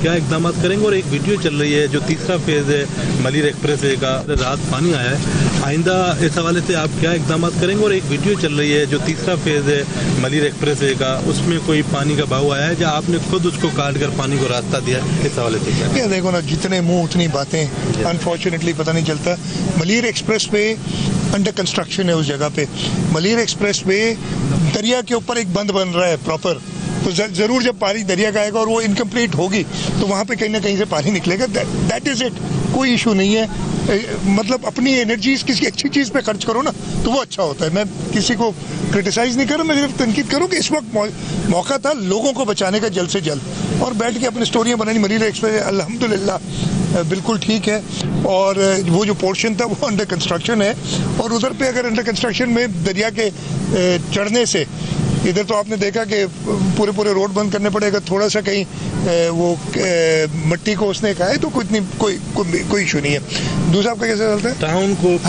क्या इकदाम करेंगे, और एक वीडियो चल रही है जो तीसरा फेज है मलिर एक्सप्रेस वे का, रात पानी आया है, आइंदा इस हवाले से आप क्या इकदाम करेंगे, और एक वीडियो चल रही है जो तीसरा फेज है मलिर एक्सप्रेस वे का, उसमें कोई पानी का बहाव आया है या आपने खुद उसको काट कर पानी को रास्ता दिया, इस हवाले से क्या? ये देखो ना, जितने मुंह उतनी बातें, अनफॉर्चुनेटली पता नहीं चलता। Malir express way under construction है उस जगह पे। मलिर एक्सप्रेस वे दरिया के ऊपर एक बंद बन रहा है प्रॉपर, तो जरूर जब पानी दरिया का आएगा और वो इनकम्प्लीट होगी तो वहाँ पे कहीं ना कहीं से पानी निकलेगा। दैट इज इट, कोई इशू नहीं है। मतलब अपनी एनर्जीज किसी अच्छी चीज़ पे खर्च करो ना तो वो अच्छा होता है। मैं किसी को क्रिटिसाइज नहीं कर रहा, मैं सिर्फ तनकीद करूँ कि इस वक्त मौका था लोगों को बचाने का जल्द से जल्द, और बैठ के अपनी स्टोरियाँ बनानी। मलिर एक्सप्रेस अल्हम्दुलिल्लाह बिल्कुल ठीक है, और वो जो पोर्शन था वो अंडर कंस्ट्रक्शन है, और उधर पे अगर अंडर कंस्ट्रक्शन में दरिया के चढ़ने से इधर तो आपने देखा कि पूरे रोड बंद करने पड़ेगा, थोड़ा सा कहीं वो मिट्टी को उसने कहा है तो कोई इशू नहीं है। दूसरा आपका कैसे चलता है? टाउन को